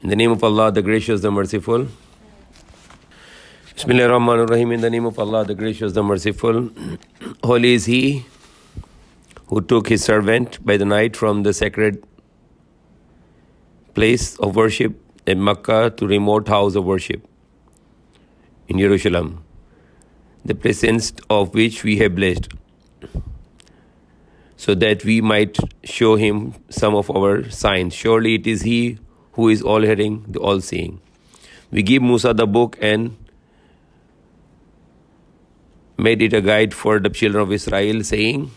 In the name of Allah, the Gracious, the Merciful. Bismillahir Rahmanir Rahim. In the name of Allah, the Gracious, the Merciful. Holy is He who took His servant by the night from the sacred place of worship in Makkah to remote house of worship in Jerusalem, the presence of which we have blessed, so that we might show him some of our signs. Surely it is He who is all-hearing, the all-seeing. We give Musa the book and made it a guide for the children of Israel, saying,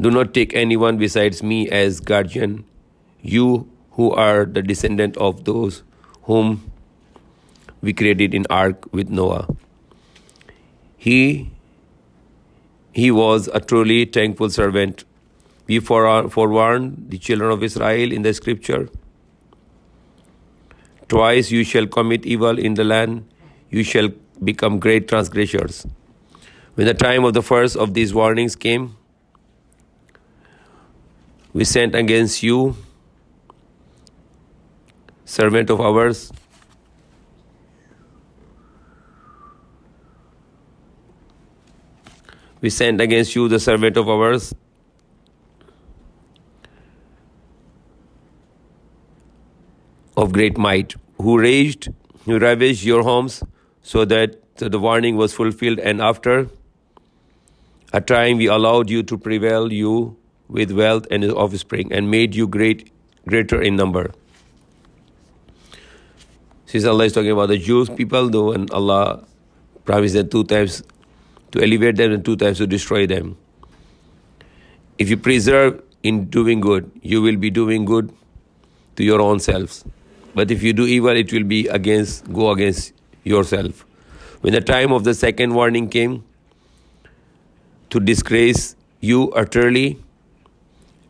do not take anyone besides me as guardian, you who are the descendant of those whom we created in ark with Noah. He was a truly thankful servant. We forewarned the children of Israel in the scripture. Twice you shall commit evil in the land, you shall become great transgressors. When the time of the first of these warnings came, we sent against you servant of ours, the servant of ours, of great might, who ravaged your homes, so that the warning was fulfilled, and after a time we allowed you to prevail you with wealth and offspring, and made you greater in number. Since Allah is talking about the Jews people, though, and Allah promised them 2 times to elevate them and 2 times to destroy them. If you persevere in doing good, you will be doing good to your own selves. But if you do evil, it will be go against yourself. When the time of the second warning came, to disgrace you utterly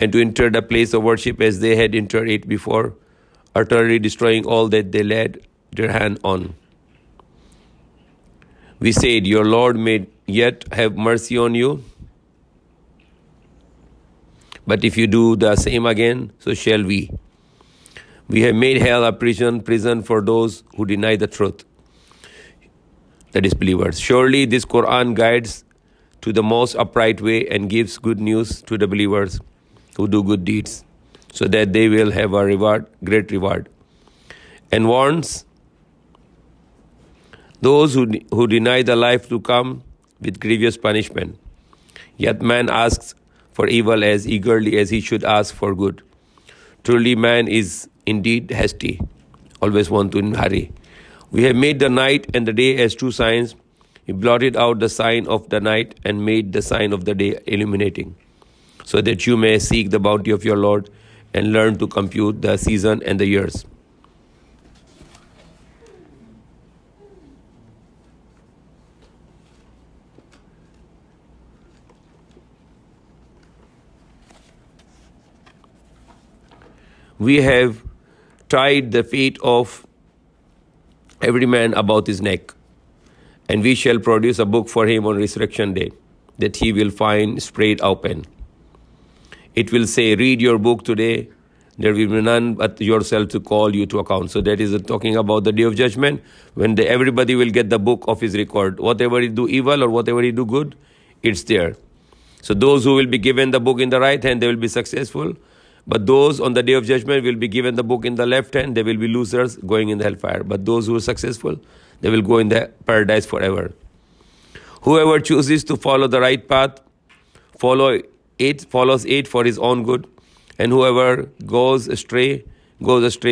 and to enter the place of worship as they had entered it before, utterly destroying all that they laid their hand on. We said, your Lord may yet have mercy on you, but if you do the same again, so shall we. We have made hell a prison for those who deny the truth, the disbelievers. Surely this Quran guides to the most upright way and gives good news to the believers who do good deeds, so that they will have a great reward, and warns those who deny the life to come with grievous punishment. Yet man asks for evil as eagerly as he should ask for good. Truly man is indeed hasty, always want to hurry. We have made the night and the day as 2 signs. We blotted out the sign of the night and made the sign of the day illuminating, so that you may seek the bounty of your Lord and learn to compute the season and the years. We have tied the feet of every man about his neck, and we shall produce a book for him on resurrection day, that he will find spread open. It will say, read your book today, there will be none but yourself to call you to account. So that is talking about the day of judgment, when everybody will get the book of his record. Whatever he do evil or whatever he do good, it's there. So those who will be given the book in the right hand, they will be successful. But those on the day of judgment will be given the book in the left hand, they will be losers going in the hellfire. But those who are successful, they will go in the paradise forever. Whoever chooses to follow the right path, follows it for his own good, and whoever goes astray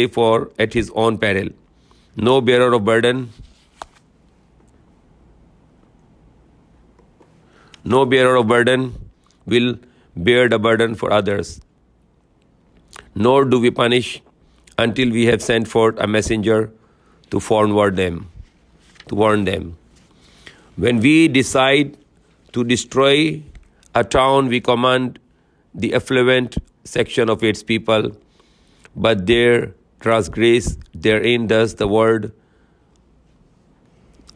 for at his own peril. No bearer of burden will bear the burden for others. Nor do we punish until we have sent forth a messenger to warn them. When we decide to destroy a town, we command the affluent section of its people, but their transgress therein, thus the word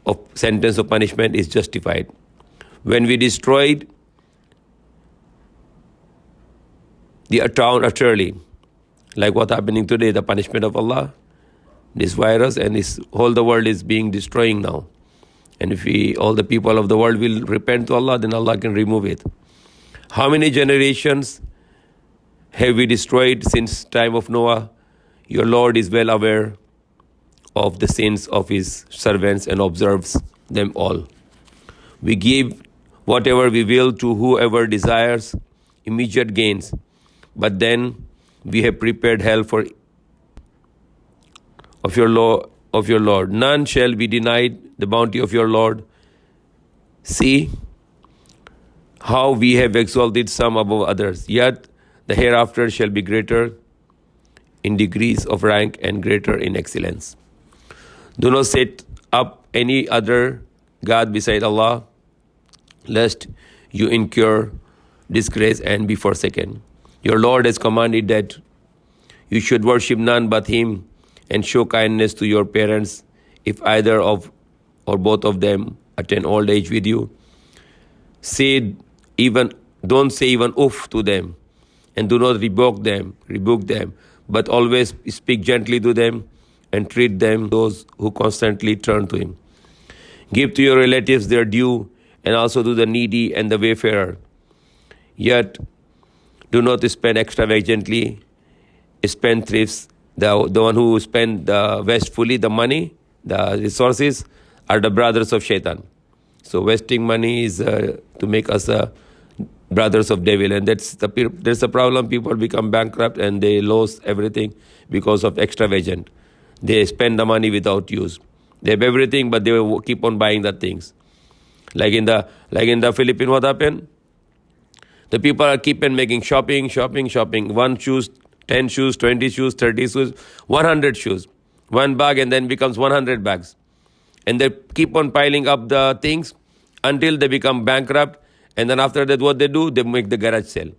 of sentence of punishment is justified. When we destroyed the town utterly, like what's happening today, the punishment of Allah, this virus, and this whole the world is being destroying now. And if all the people of the world will repent to Allah, then Allah can remove it. How many generations have we destroyed since time of Noah? Your Lord is well aware of the sins of His servants and observes them all. We give whatever we will to whoever desires immediate gains, but then we have prepared hell for of your Lord. None shall be denied the bounty of your Lord. See how we have exalted some above others, yet the hereafter shall be greater in degrees of rank and greater in excellence. Do not set up any other God beside Allah, lest you incur disgrace and be forsaken. Your Lord has commanded that you should worship none but Him and show kindness to your parents if either of or both of them attain old age with you. Don't say even oof to them, and do not rebuke them, but always speak gently to them and treat them those who constantly turn to Him. Give to your relatives their due, and also to the needy and the wayfarer. Yet do not spend extravagantly. Spendthrifts, the one who spend wastefully the money, the resources, are the brothers of shaitan. So wasting money is to make us brothers of devil, and there's a problem. People become bankrupt and they lose everything because of extravagant. They spend the money without use. They have everything, but they keep on buying the things. Like in the Philippines, what happened? The people are keep on making shopping. One shoes, 10 shoes, 20 shoes, 30 shoes, 100 shoes. One bag, and then becomes 100 bags. And they keep on piling up the things until they become bankrupt. And then after that, what they do? They make the garage sale.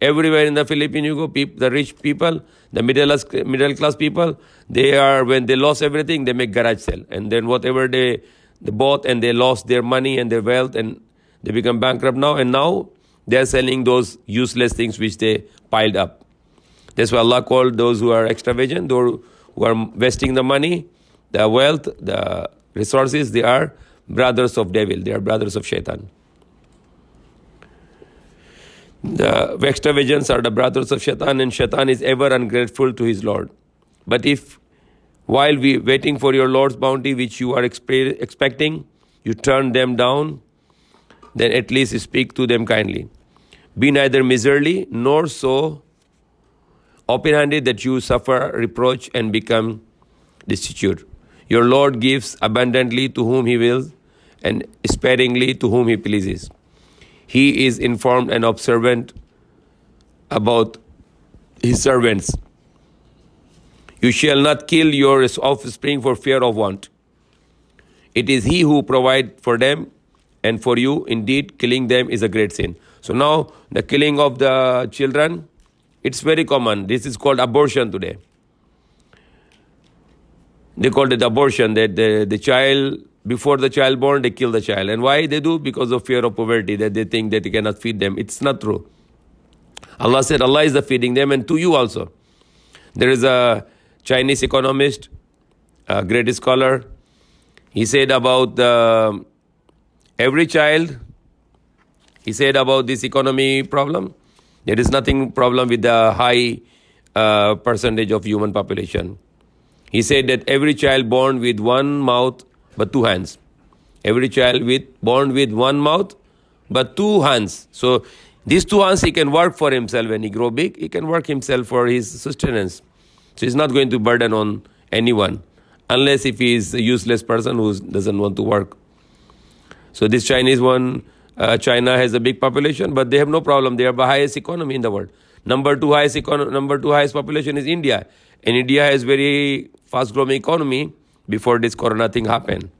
Everywhere in the Philippines you go, the rich people, the middle class people, when they lost everything, they make garage sale. And then whatever they bought and they lost their money and their wealth, and they become bankrupt now. And now they are selling those useless things which they piled up. That's why Allah called those who are extravagant, those who are wasting the money, the wealth, the resources, they are brothers of devil. They are brothers of shaitan. The extravagants are the brothers of shaitan, and shaitan is ever ungrateful to his Lord. But if, while we waiting for your Lord's bounty, which you are expecting, you turn them down, then at least speak to them kindly. Be neither miserly nor so open-handed that you suffer reproach and become destitute. Your Lord gives abundantly to whom He wills, and sparingly to whom He pleases. He is informed and observant about His servants. You shall not kill your offspring for fear of want. It is He who provides for them and for you. Indeed, killing them is a great sin. So now, the killing of the children, it's very common. This is called abortion today. They call it abortion, that the child, before the child born, they kill the child. And why they do? Because of fear of poverty, that they think that they cannot feed them. It's not true. Allah said Allah is the feeding them, and to you also. There is a Chinese economist, a great scholar. He said about every child, he said about this economy problem, there is nothing problem with the high percentage of human population. He said that every child born with one mouth but two hands. Every child born with one mouth but two hands. So these two hands he can work for himself. When he grow big, he can work himself for his sustenance. So he's not going to burden on anyone, unless if he is a useless person who doesn't want to work. So this Chinese one, China has a big population, but they have no problem. They are the highest economy in the world. Number two highest population is India. And India has very fast-growing economy before this corona thing happened.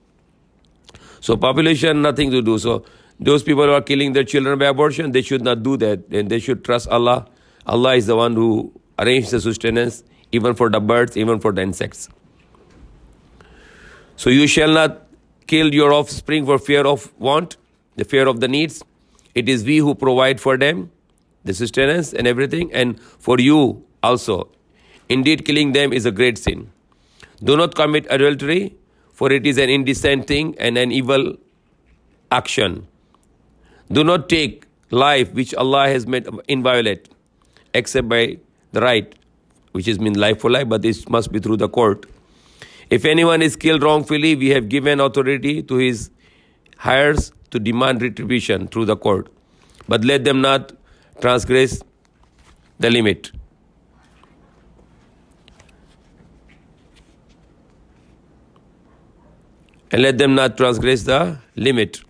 So population, nothing to do. So those people who are killing their children by abortion, they should not do that. And they should trust Allah. Allah is the one who arranged the sustenance, even for the birds, even for the insects. So you shall not kill your offspring for fear of want, the fear of the needs. It is we who provide for them, the sustenance and everything, and for you also. Indeed, killing them is a great sin. Do not commit adultery, for it is an indecent thing and an evil action. Do not take life which Allah has made inviolate, except by the right, which is mean life for life, but this must be through the court. If anyone is killed wrongfully, we have given authority to his heirs to demand retribution through the court. But let them not transgress the limit. And let them not transgress the limit.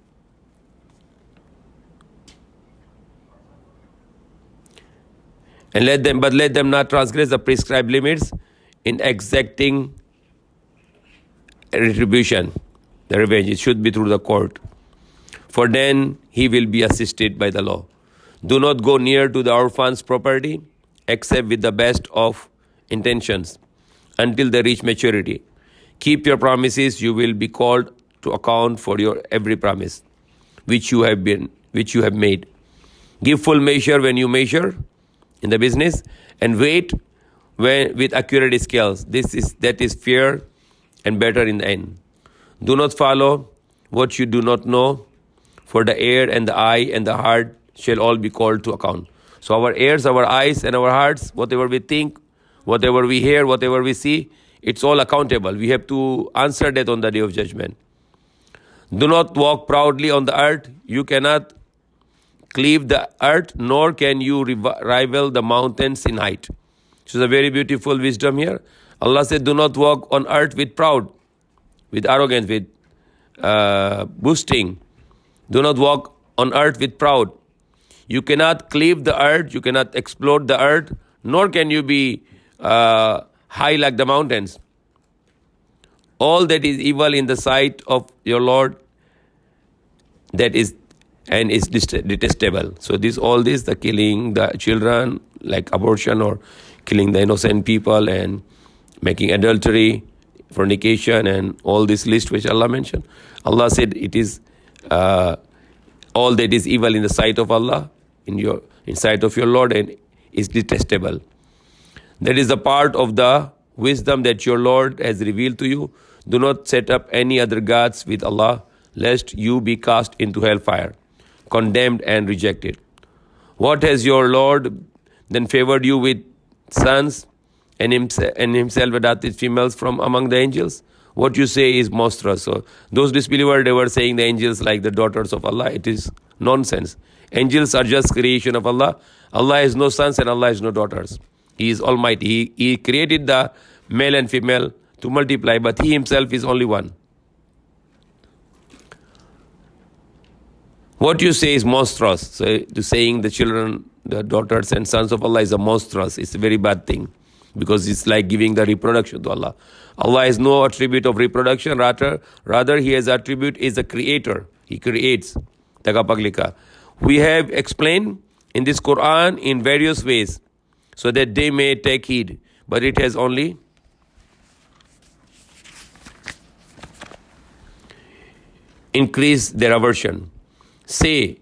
Let them not transgress the prescribed limits in exacting retribution, the revenge. It should be through the court. For then he will be assisted by the law. Do not go near to the orphan's property except with the best of intentions until they reach maturity. Keep your promises. You will be called to account for your every promise which you have made. Give full measure when you measure in the business, and wait with accurate scales. That is fair and better in the end. Do not follow what you do not know, for the ear and the eye and the heart shall all be called to account. So our ears, our eyes, and our hearts, whatever we think, whatever we hear, whatever we see, it's all accountable. We have to answer that on the day of judgment. Do not walk proudly on the earth. You cannot cleave the earth, nor can you rival the mountains in height. So it's a very beautiful wisdom here. Allah said, do not walk on earth with proud, with arrogance, with boasting. Do not walk on earth with proud. You cannot cleave the earth, you cannot explode the earth, nor can you be high like the mountains. All that is evil in the sight of your Lord, that is and is detestable. So all this, the killing the children, like abortion, or killing the innocent people, and making adultery, fornication, and all this list which Allah mentioned. Allah said it is all that is evil in the sight of Allah, in sight of your Lord, and is detestable. That is the part of the wisdom that your Lord has revealed to you. Do not set up any other gods with Allah, lest you be cast into hellfire, condemned and rejected. What has your Lord then favored you with sons, and himself adopted females from among the angels? What you say is monstrous. So those disbelievers, they were saying the angels like the daughters of Allah. It is nonsense. Angels are just creation of Allah. Allah has no sons and Allah has no daughters. He is almighty. He created the male and female to multiply, but He Himself is only one. What you say is monstrous. So to saying the children, the daughters and sons of Allah is a monstrous. It's a very bad thing, because it's like giving the reproduction to Allah. Allah has no attribute of reproduction. Rather He has attribute is a creator. He creates. Tagapaglika. We have explained in this Quran in various ways, so that they may take heed. But it has only increased their aversion. Say,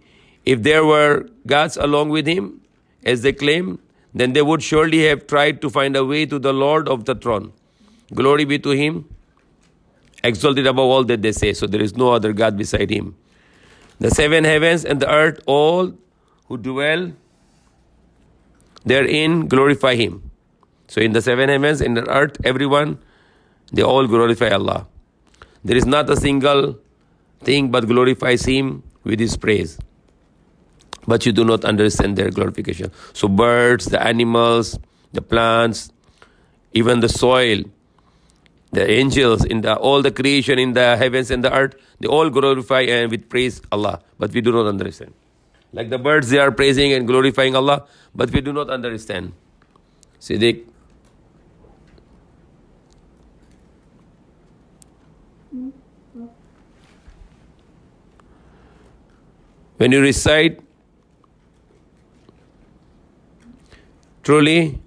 if there were gods along with Him, as they claim, then they would surely have tried to find a way to the Lord of the throne. Glory be to Him, exalted above all that they say. So there is no other God beside Him. The seven heavens and the earth, all who dwell therein glorify Him. So in the seven heavens and the earth, everyone, they all glorify Allah. There is not a single thing but glorifies Him with His praise. But you do not understand their glorification. So birds, the animals, the plants, even the soil, the angels, all the creation in the heavens and the earth, they all glorify and with praise Allah. But we do not understand. Like the birds, they are praising and glorifying Allah, but we do not understand. Siddiq. When you recite, truly,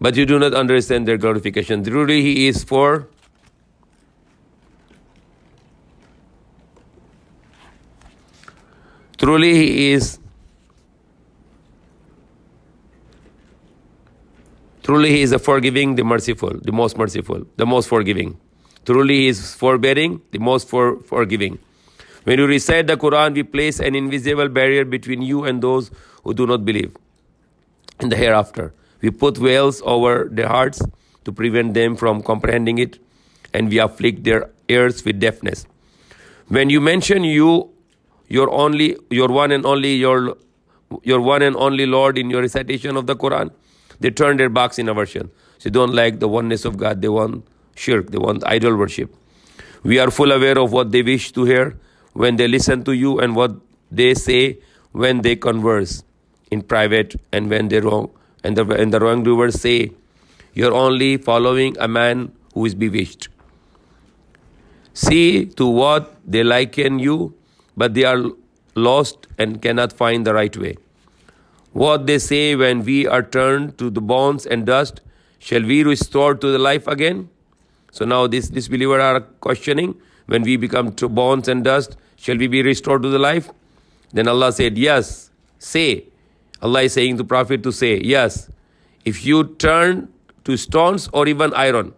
but you do not understand their glorification. Truly He is for truly He is Truly he is the forgiving, the merciful, the most forgiving. Truly he is forbearing, the most forgiving. When you recite the Quran, we place an invisible barrier between you and those who do not believe in the hereafter. We put veils over their hearts to prevent them from comprehending it, and we afflict their ears with deafness. When you mention your one and only Lord in your recitation of the Quran, they turn their backs in aversion. So they don't like the oneness of God. They want shirk. They want idol worship. We are full aware of what they wish to hear when they listen to you and what they say when they converse in private, and when they wrong and the wrongdoers say, "You're only following a man who is bewitched." See to what they liken you, but they are lost and cannot find the right way. What they say when we are turned to the bones and dust, shall we restore to the life again? So now this believers are questioning, when we become to bones and dust, shall we be restored to the life? Then Allah said, yes, say. Allah is saying to Prophet to say, yes, if you turn to stones or even iron.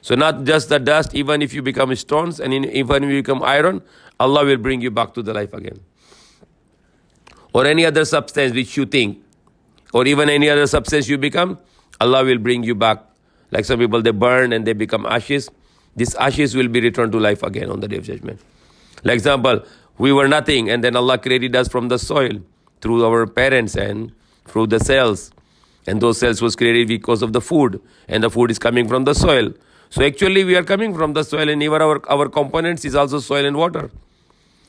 So not just the dust, even if you become stones and even if you become iron, Allah will bring you back to the life again. Or any other substance which you think, or even any other substance you become, Allah will bring you back. Like some people, they burn and they become ashes. These ashes will be returned to life again on the Day of Judgment. Like example, we were nothing, and then Allah created us from the soil through our parents and through the cells. And those cells was created because of the food, and the food is coming from the soil. So actually we are coming from the soil, and even our components is also soil and water.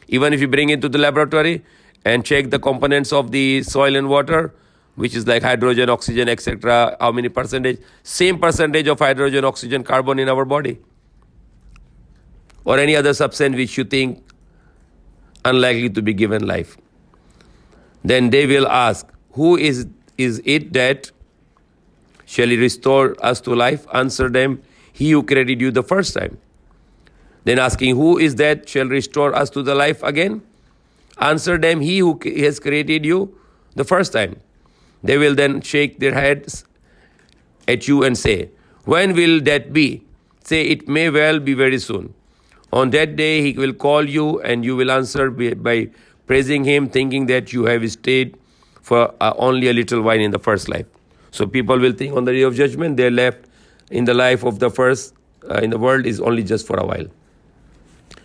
Even if you bring it to the laboratory and check the components of the soil and water, which is like hydrogen, oxygen, etc., how many percentage, same percentage of hydrogen, oxygen, carbon in our body. Or any other substance which you think unlikely to be given life. Then they will ask, who is it that shall restore us to life? Answer them, he who created you the first time. Then asking, who is that shall restore us to the life again? Answer them, he who has created you the first time. They will then shake their heads at you and say, when will that be? Say, it may well be very soon. On that day he will call you, and you will answer by praising him, thinking that you have stayed for only a little while in the first life. So people will think on the Day of Judgment, they left in the life of the first in the world is only just for a while.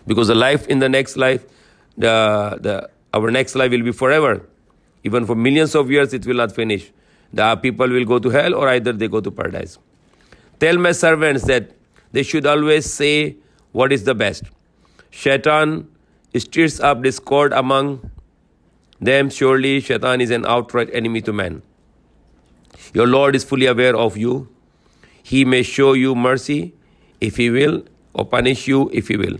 Because the life in the next life, our next life will be forever. Even for millions of years, it will not finish. The people will go to hell, or either they go to paradise. Tell my servants that they should always say what is the best. Shaitan stirs up discord among them. Surely Shaitan is an outright enemy to man. Your Lord is fully aware of you. He may show you mercy if he will, or punish you if he will.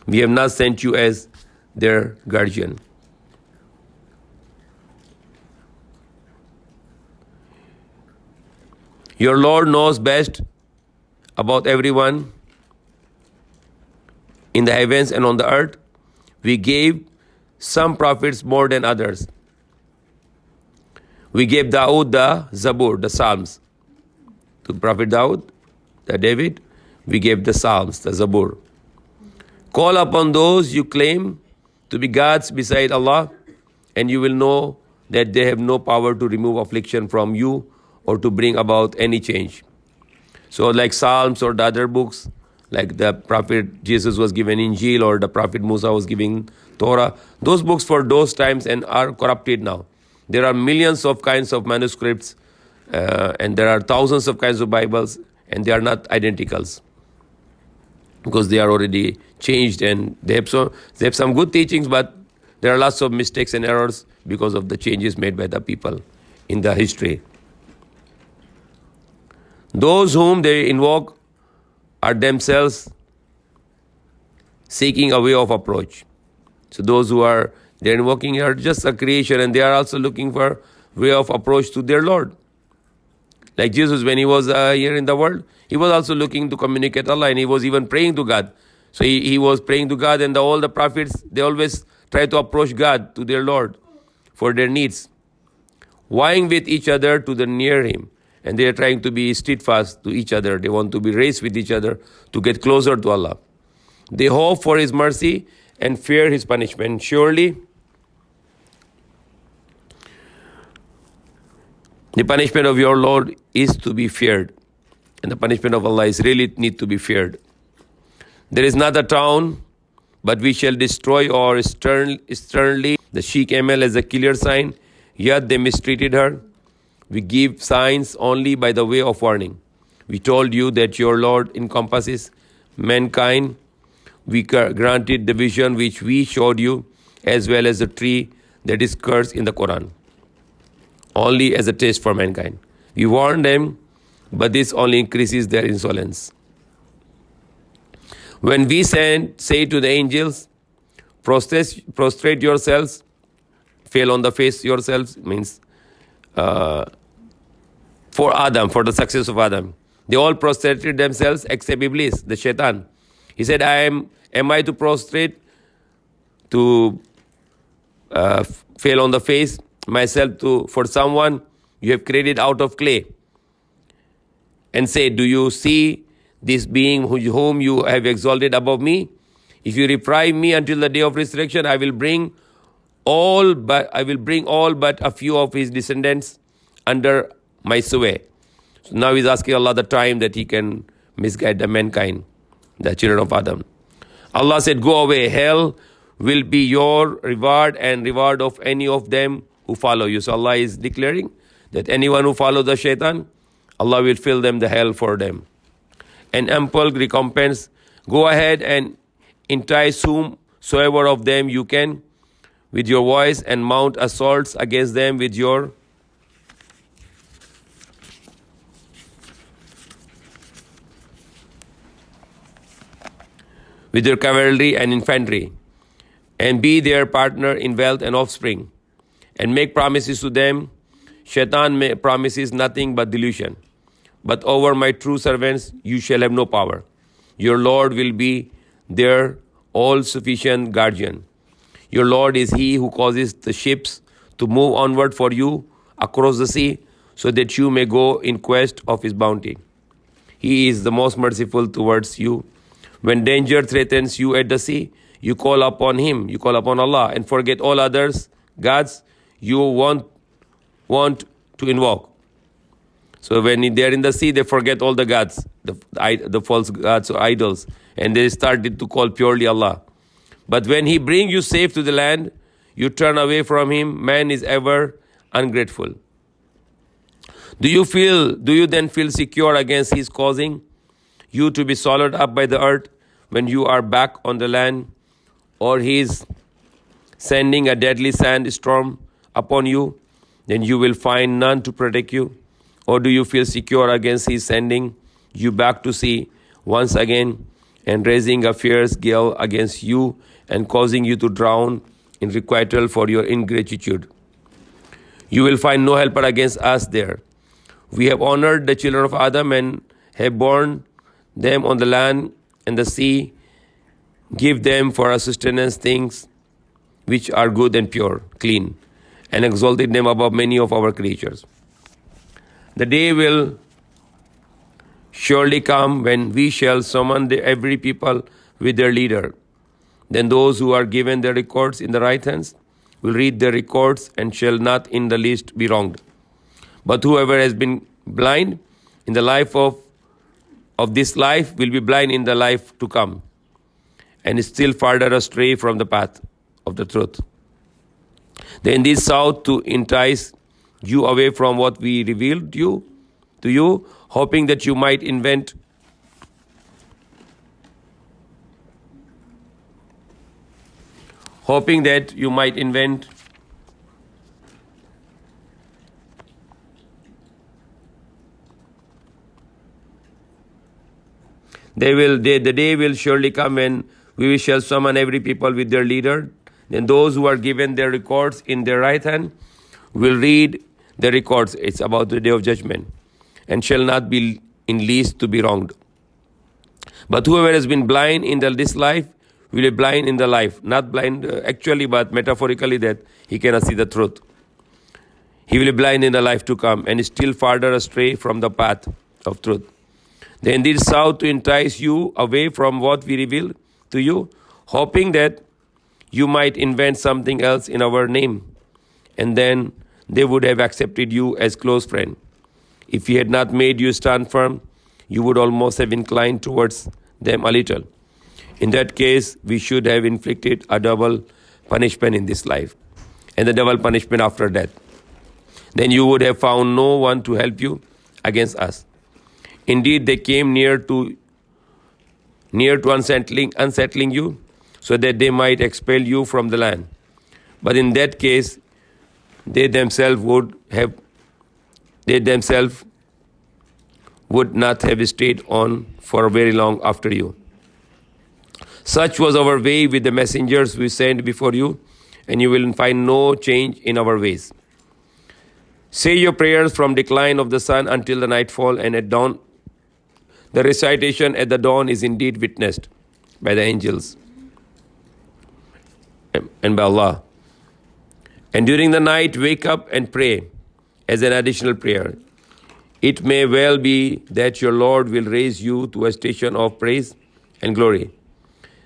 We have not sent you as their guardian. Your Lord knows best about everyone in the heavens and on the earth. We gave some prophets more than others. We gave Dawood the Zabur, the Psalms. To Prophet Dawood, the David, we gave the Psalms, the Zabur. Call upon those you claim to be gods beside Allah, and you will know that they have no power to remove affliction from you or to bring about any change. So like Psalms or the other books, like the Prophet Jesus was given Injil, or the Prophet Musa was giving Torah, those books for those times and are corrupted now. There are millions of kinds of manuscripts, and there are thousands of kinds of Bibles, and they are not identicals because they are already changed, and they have some good teachings, but there are lots of mistakes and errors because of the changes made by the people in the history. Those whom they invoke are themselves seeking a way of approach. So those who they're invoking are just a creation, and they are also looking for way of approach to their Lord. Like Jesus, when he was here in the world, he was also looking to communicate Allah, and he was even praying to God. So he was praying to God, and all the prophets, they always try to approach God, to their Lord, for their needs, vying with each other to the near him. and they are trying to be steadfast to each other. They want to be raised with each other to get closer to Allah. They hope for His mercy and fear His punishment. Surely, the punishment of your Lord is to be feared, and the punishment of Allah is really need to be feared. There is not a town, but we shall destroy or sternly the she-camel as a clear sign, yet they mistreated her. We give signs only by the way of warning. We told you that your Lord encompasses mankind. We granted the vision which we showed you, as well as the tree that is cursed in the Quran, only as a test for mankind. We warned them, but this only increases their insolence. When we say to the angels, prostrate yourselves, fall on the face yourselves, means for Adam, for the success of Adam. They all prostrated themselves except Iblis, the shaitan. He said, am I to prostrate, to fall on the face myself for someone you have created out of clay? And say, do you see this being whom you have exalted above me? If you reprieve me until the day of resurrection, I will bring all but a few of his descendants under my sway. So now he's asking Allah the time that he can misguide the mankind, the children of Adam. Allah said, go away, hell will be your reward and reward of any of them who follow you. So Allah is declaring that anyone who follows the shaitan, Allah will fill them the hell for them. An ample recompense. Go ahead and entice whomsoever of them you can with your voice, and mount assaults against them with your cavalry and infantry, and be their partner in wealth and offspring, and make promises to them. Shaitan promises nothing but delusion. But over my true servants you shall have no power. Your Lord will be their all-sufficient guardian. Your Lord is He who causes the ships to move onward for you across the sea, so that you may go in quest of His bounty. He is the most merciful towards you. When danger threatens you at the sea, you call upon Him, you call upon Allah, and forget all others, gods you want to invoke. So when they're in the sea, they forget all the gods, the false gods or idols, and they started to call purely Allah. But when He brings you safe to the land, you turn away from Him. Man is ever ungrateful. Do you then feel secure against His causing you to be swallowed up by the earth when you are back on the land, or He's sending a deadly sandstorm upon you, then you will find none to protect you? Or do you feel secure against His sending you back to sea once again and raising a fierce gale against you and causing you to drown in requital for your ingratitude? You will find no helper against us there. We have honored the children of Adam and have borne them on the land and the sea. Give them for our sustenance things which are good and pure, clean, and exalted them above many of our creatures. The day will surely come when we shall summon every people with their leader. Then those who are given their records in the right hands will read their records and shall not in the least be wronged. But whoever has been blind in the life of this life will be blind in the life to come, and is still farther astray from the path of the truth. They indeed sought to entice you away from what we revealed to you, hoping that you might invent the day will surely come when we shall summon every people with their leader. Then those who are given their records in their right hand will read the records. It's about the day of judgment, and shall not be in least to be wronged. But whoever has been blind in this life will be blind in the life. Not blind actually, but metaphorically, that he cannot see the truth. he will be blind in the life to come and still farther astray from the path of truth. They indeed sought to entice you away from what we reveal to you, hoping that you might invent something else in our name, and then they would have accepted you as close friend. If he had not made you stand firm, you would almost have inclined towards them a little. In that case, we should have inflicted a double punishment in this life and the double punishment after death. Then you would have found no one to help you against us. Indeed, they came near to unsettling you, so that they might expel you from the land. But in that case, they themselves would not have stayed on for very long after you. Such was our way with the messengers we sent before you, and you will find no change in our ways. Say your prayers from decline of the sun until the nightfall, and at dawn. The recitation at the dawn is indeed witnessed by the angels and by Allah. And during the night, wake up and pray as an additional prayer. It may well be that your Lord will raise you to a station of praise and glory.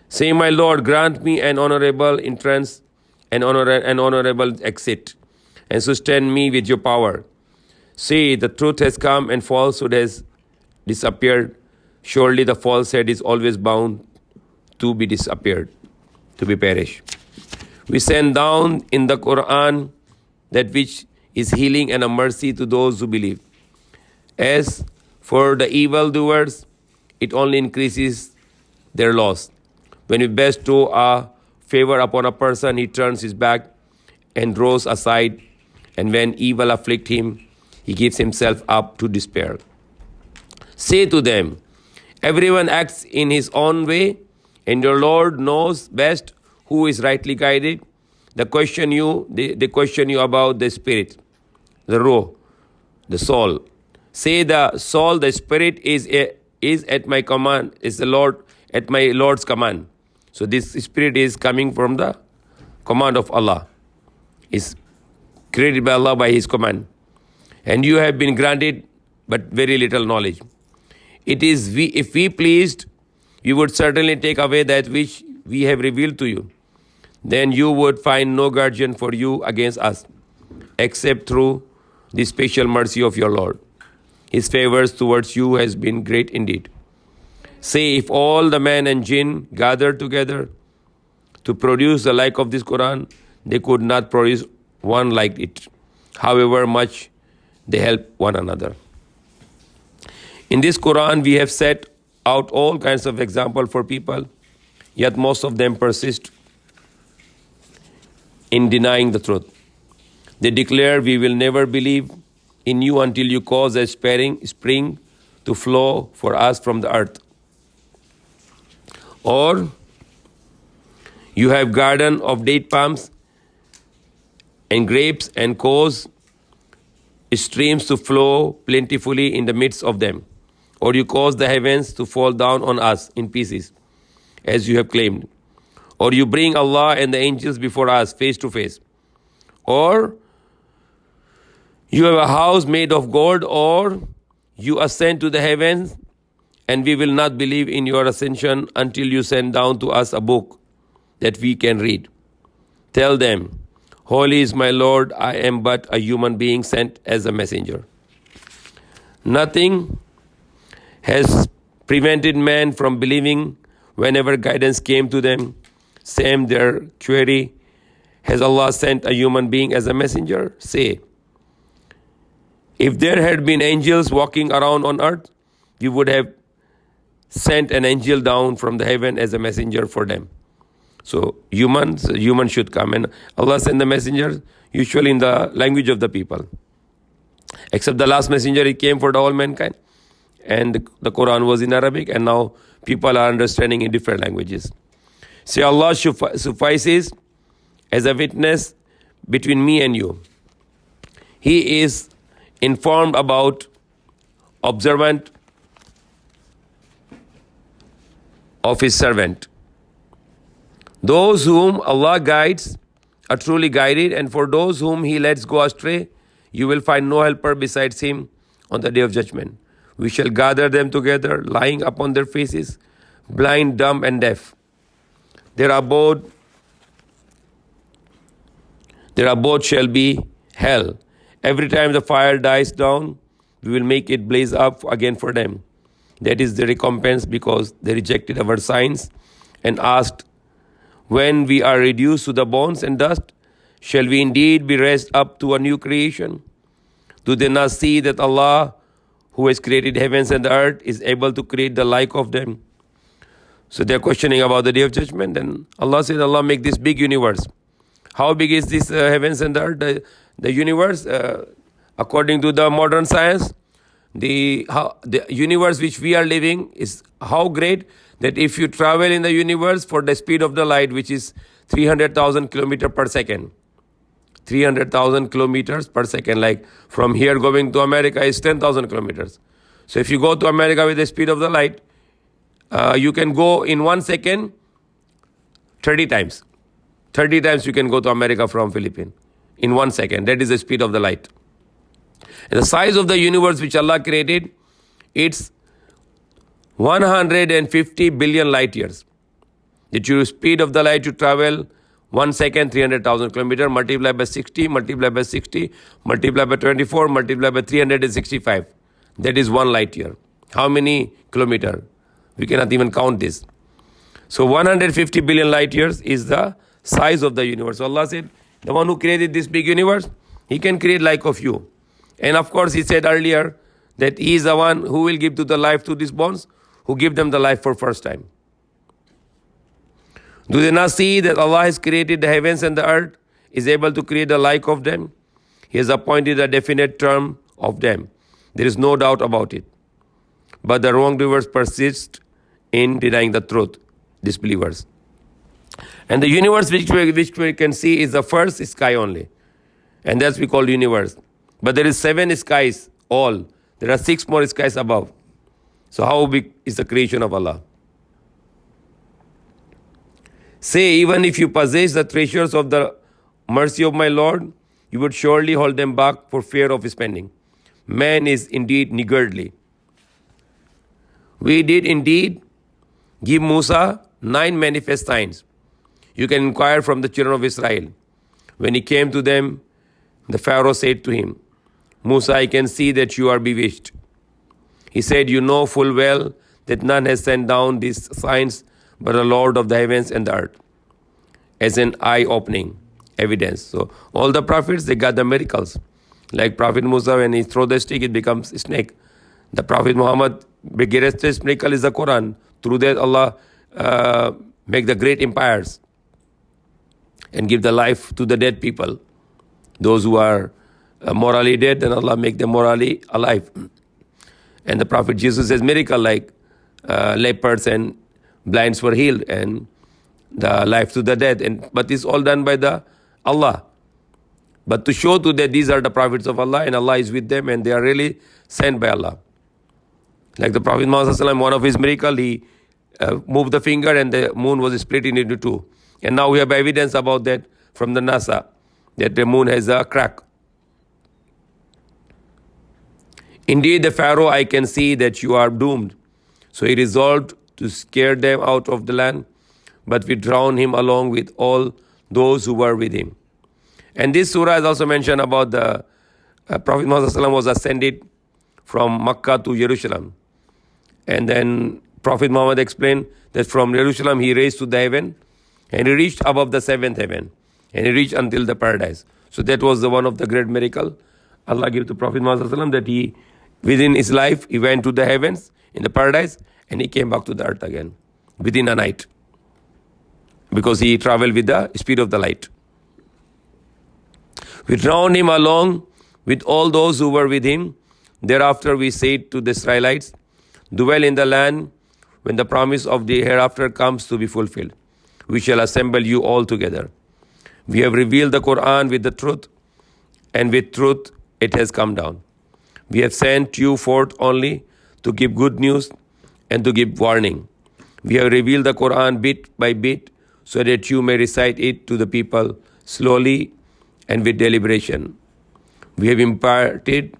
Say, my Lord, grant me an honorable entrance and an honorable exit, and sustain me with your power. Say, the truth has come and falsehood has disappeared. Surely the falsehood is always bound to be disappeared, to be perished. We send down in the Quran that which is healing and a mercy to those who believe. As for the evildoers, it only increases their loss. When we bestow a favor upon a person, he turns his back and draws aside, and when evil afflict him, he gives himself up to despair. Say to them, everyone acts in his own way, and your Lord knows best who is rightly guided. They question you about the spirit, the ruh, the soul. Say the soul, the spirit is at my command, is the Lord at my Lord's command. So this spirit is coming from the command of Allah. Is created by Allah by His command. And you have been granted but very little knowledge. If we pleased, we would certainly take away that which we have revealed to you. Then you would find no guardian for you against us, except through the special mercy of your Lord. His favors towards you has been great indeed. Say, if all the men and jinn gathered together to produce the like of this Quran, they could not produce one like it, however much they help one another. In this Quran, we have set out all kinds of examples for people, yet most of them persist in denying the truth. They declare, we will never believe in you until you cause a spring to flow for us from the earth. Or you have garden of date palms and grapes and cause streams to flow plentifully in the midst of them. Or you cause the heavens to fall down on us in pieces, as you have claimed. Or you bring Allah and the angels before us face to face. Or you have a house made of gold, or you ascend to the heavens, and we will not believe in your ascension until you send down to us a book that we can read. Tell them, holy is my Lord, I am but a human being sent as a messenger. Nothing has prevented man from believing whenever guidance came to them. Same their query, has Allah sent a human being as a messenger? Say, if there had been angels walking around on earth, we would have sent an angel down from the heaven as a messenger for them. So humans should come, and Allah sent the messenger usually in the language of the people. Except the last messenger, he came for the whole mankind. And the Quran was in Arabic, and now people are understanding in different languages. Say, Allah suffices as a witness between me and you. He is informed about, observant of His servant. Those whom Allah guides are truly guided, and for those whom He lets go astray, You will find no helper besides him on the day of judgment. We shall gather them together, lying upon their faces, blind, dumb, and deaf. Their abode shall be hell. Every time the fire dies down, we will make it blaze up again for them. That is the recompense, because they rejected our signs and asked, when we are reduced to the bones and dust, shall we indeed be raised up to a new creation? Do they not see that Allah, who has created heavens and the earth, is able to create the like of them? So they're questioning about the day of judgment. And Allah said, Allah make this big universe. How big is this heavens and the earth? The universe, according to the modern science, the universe which we are living is how great that if you travel in the universe for the speed of the light, which is 300,000 kilometers per second, 300,000 kilometers per second, like from here going to America is 10,000 kilometers. So if you go to America with the speed of the light, you can go in 1 second 30 times. 30 times you can go to America from Philippines in 1 second. That is the speed of the light. And the size of the universe which Allah created, it's 150 billion light years. That your speed of the light to travel 1 second, 300,000 kilometers, multiply by 60, multiply by 60, multiply by 24, multiply by 365. That is 1 light year. How many kilometers? We cannot even count this. So 150 billion light years is the size of the universe. So Allah said, the one who created this big universe, he can create like of you. And of course, he said earlier that he is the one who will give to the life to these bones, who give them the life for first time. Do they not see that Allah has created the heavens and the earth, is able to create the like of them? He has appointed a definite term of them. There is no doubt about it. But the wrongdoers persist in denying the truth, disbelievers. And the universe which we can see is the first sky only. And that's we call universe. But there is 7 skies all. There are 6 more skies above. So how big is the creation of Allah? Say, even if you possess the treasures of the mercy of my Lord, you would surely hold them back for fear of spending. Man is indeed niggardly. We did indeed give Musa 9 manifest signs. You can inquire from the children of Israel. When he came to them, the Pharaoh said to him, Musa, I can see that you are bewitched. He said, you know full well that none has sent down these signs but the Lord of the heavens and the earth, as an eye-opening evidence. So all the prophets, they got the miracles. Like Prophet Musa, when he throws the stick, it becomes a snake. The Prophet Muhammad, greatest miracle is the Quran. Through that, Allah make the great empires and give the life to the dead people. Those who are morally dead, then Allah make them morally alive. And the Prophet Jesus says miracle like lepers and blinds were healed and the life to the dead. But it's all done by the Allah. But to show to that these are the prophets of Allah and Allah is with them and they are really sent by Allah. Like the Prophet Muhammad, one of his miracles, he moved the finger and the moon was split into 2. And now we have evidence about that from the NASA, that the moon has a crack. Indeed, the Pharaoh, I can see that you are doomed. So he resolved to scare them out of the land, but we drowned him along with all those who were with him. And this surah is also mentioned about the Prophet Muhammad was ascended from Makkah to Jerusalem. And then Prophet Muhammad explained that from Jerusalem he raised to the heaven and he reached above the 7th heaven and he reached until the paradise. So that was the one of the great miracle Allah gave to Prophet Muhammad, that he, within his life, he went to the heavens in the paradise and he came back to the earth again within a night, because he traveled with the speed of the light. We drowned him along with all those who were with him. Thereafter we said to the Israelites, dwell in the land when the promise of the hereafter comes to be fulfilled. We shall assemble you all together. We have revealed the Quran with the truth, and with truth it has come down. We have sent you forth only to give good news and to give warning. We have revealed the Quran bit by bit so that you may recite it to the people slowly and with deliberation. We have imparted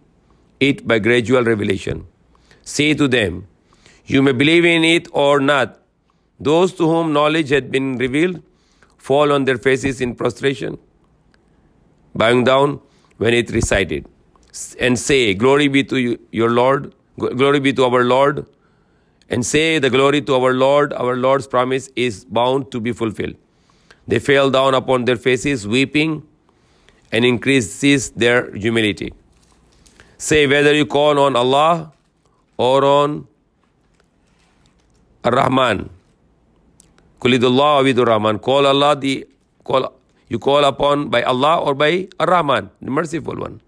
it by gradual revelation. Say to them, you may believe in it or not. Those to whom knowledge had been revealed fall on their faces in prostration, bowing down when it recited, and say, glory be to your Lord, glory be to our Lord, and say, the glory to our Lord's promise is bound to be fulfilled. They fell down upon their faces, weeping, and increases their humility. Say, whether you call on Allah or on Ar-Rahman, Kulidullah Awidur Rahman, you call upon by Allah or by Ar-Rahman, the merciful one,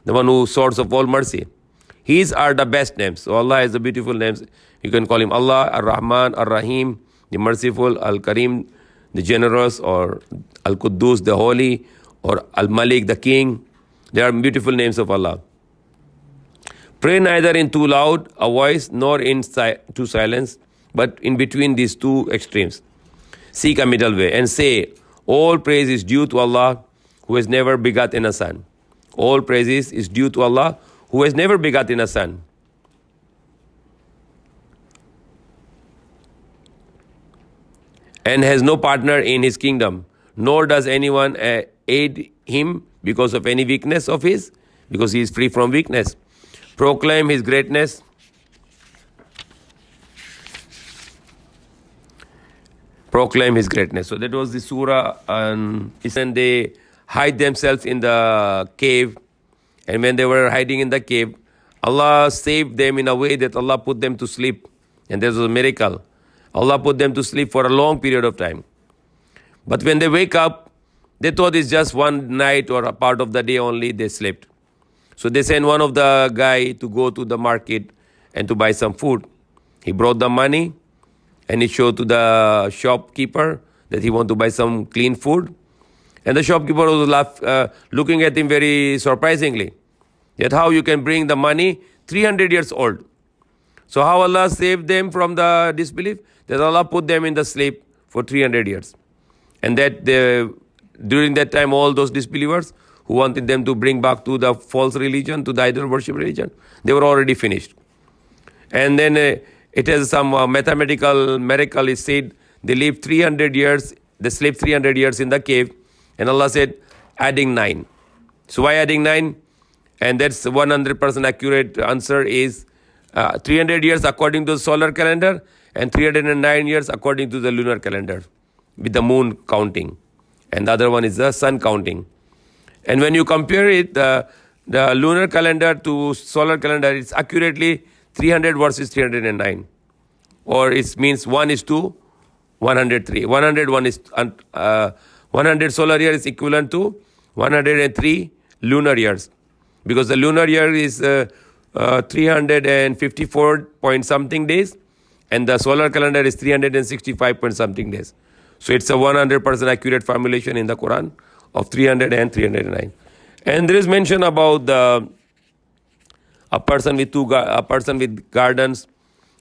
the one who source of all mercy. His are the best names. So Allah has the beautiful names. You can call him Allah, Ar-Rahman, Ar-Rahim, the merciful, Al-Karim, the generous, or Al-Quddus, the holy, or Al-Malik, the king. There are beautiful names of Allah. Pray neither in too loud a voice nor in too silence, but in between these two extremes. Seek a middle way and say, all praise is due to Allah who has never begotten a son. All praise is due to Allah who has never begotten a son. And has no partner in his kingdom, nor does anyone aid him because of any weakness of his, because he is free from weakness. Proclaim his greatness. Proclaim his greatness. So that was the surah, and they hide themselves in the cave. And when they were hiding in the cave, Allah saved them in a way that Allah put them to sleep. And this was a miracle. Allah put them to sleep for a long period of time. But when they wake up, they thought it's just one night or a part of the day only they slept. So they sent one of the guy to go to the market and to buy some food. He brought the money and he showed to the shopkeeper that he want to buy some clean food. And the shopkeeper was looking at him very surprisingly. That how you can bring the money 300 years old. So how Allah saved them from the disbelief? That Allah put them in the sleep for 300 years. And that during that time, all those disbelievers who wanted them to bring back to the false religion, to the idol worship religion, they were already finished. And then it has some mathematical miracle. It said they lived 300 years, they slept 300 years in the cave. And Allah said, adding 9. So why adding 9? And that's 100% accurate answer is 300 years according to the solar calendar and 309 years according to the lunar calendar with the moon counting. And the other one is the sun counting. And when you compare it, the lunar calendar to solar calendar, it's accurately 300 versus 309. Or it means 1 is to 103. 101 is 100 solar year is equivalent to 103 lunar years. Because the lunar year is 354 point something days and the solar calendar is 365 point something days. So it's a 100% accurate formulation in the Quran of 300 and 309. And there is mention about a person with gardens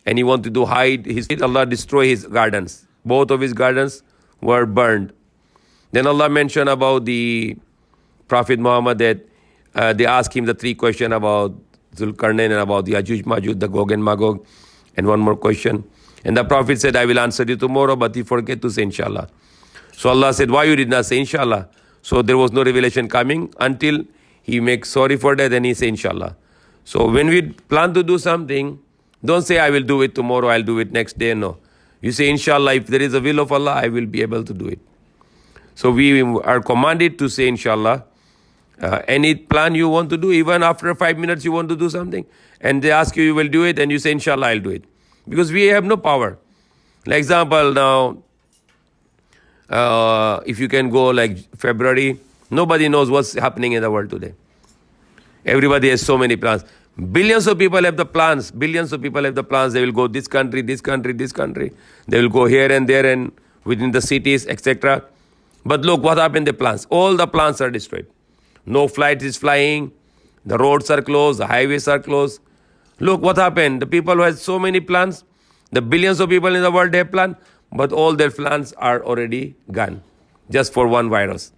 and he wanted to hide his, Allah destroy his gardens. Both of his gardens were burned. Then Allah mentioned about the Prophet Muhammad that they asked him the 3 questions about Zulkarnain and about the Yajuj Majuj, the Gog and Magog, and one more question. And the Prophet said, I will answer you tomorrow, but he forget to say inshallah. So Allah said, why you did not say inshallah? So there was no revelation coming until he makes sorry for that and he say inshallah. So when we plan to do something, don't say I will do it tomorrow, I'll do it next day. No. You say inshallah, if there is a will of Allah, I will be able to do it. So we are commanded to say inshallah. Any plan you want to do, even after 5 minutes you want to do something, and they ask you, you will do it, and you say, inshallah, I'll do it. Because we have no power. Like example, now, if you can go like February, nobody knows what's happening in the world today. Everybody has so many plans. Billions of people have the plans. Billions of people have the plans. They will go this country, this country, this country. They will go here and there and within the cities, etc. But look what happened, the plans. All the plans are destroyed. No flight is flying. The roads are closed. The highways are closed. Look what happened. The people who had so many plans, the billions of people in the world have plans, but all their plans are already gone just for one virus.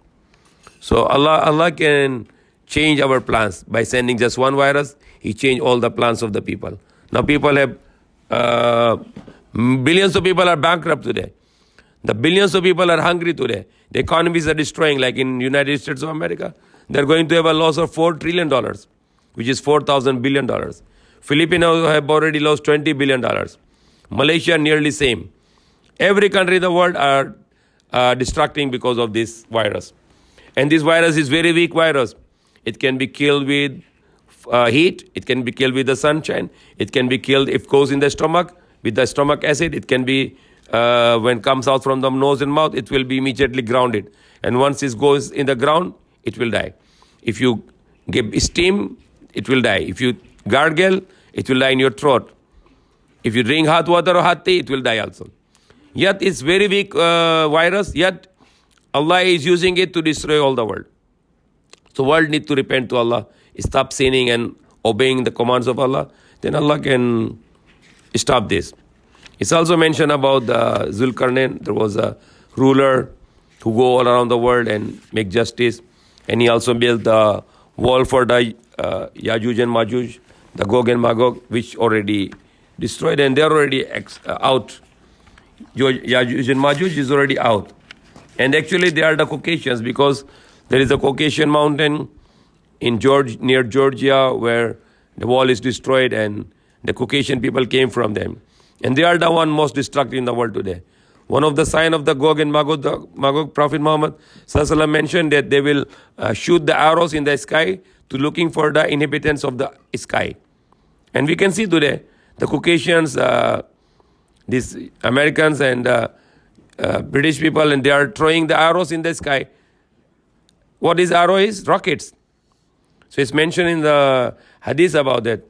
So Allah can change our plans. By sending just one virus, he changed all the plans of the people. Now people have, billions of people are bankrupt today. The billions of people are hungry today. The economies are destroying, like in United States of America. They're going to have a loss of $4 trillion, which is $4,000 billion. Filipinos have already lost $20 billion. Malaysia, nearly same. Every country in the world are destructing because of this virus. And this virus is very weak virus. It can be killed with heat. It can be killed with the sunshine. It can be killed if it goes in the stomach with the stomach acid. It can be, when it comes out from the nose and mouth, it will be immediately grounded. And once it goes in the ground, it will die. If you give steam, it will die. If you gargle, it will die in your throat. If you drink hot water or hot tea, it will die also. Yet it's very weak virus, yet Allah is using it to destroy all the world. So world need to repent to Allah, stop sinning and obeying the commands of Allah. Then Allah can stop this. It's also mentioned about the Zulkarnain. There was a ruler who go all around the world and make justice. And he also built the wall for the Yajuj and Majuj, the Gog and Magog, which already destroyed. And they're already out. Yajuj and Majuj is already out. And actually they are the Caucasians, because there is a Caucasian mountain in near Georgia where the wall is destroyed and the Caucasian people came from them. And they are the one most destructive in the world today. One of the sign of the Gog and Magog, Prophet Muhammad Sallallahu mentioned that they will shoot the arrows in the sky to looking for the inhabitants of the sky. And we can see today the Caucasians, these Americans and British people, and they are throwing the arrows in the sky. What is arrow is? Rockets. So it's mentioned in the hadith about that.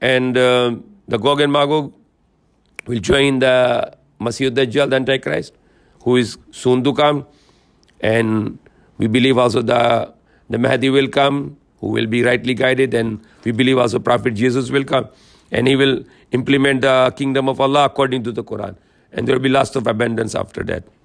And the Gog and Magog will join the Masih Dajjal, the Antichrist, who is soon to come. And we believe also the Mahdi will come, who will be rightly guided. And we believe also Prophet Jesus will come. And he will implement the kingdom of Allah according to the Quran. And there will be lots of abundance after that.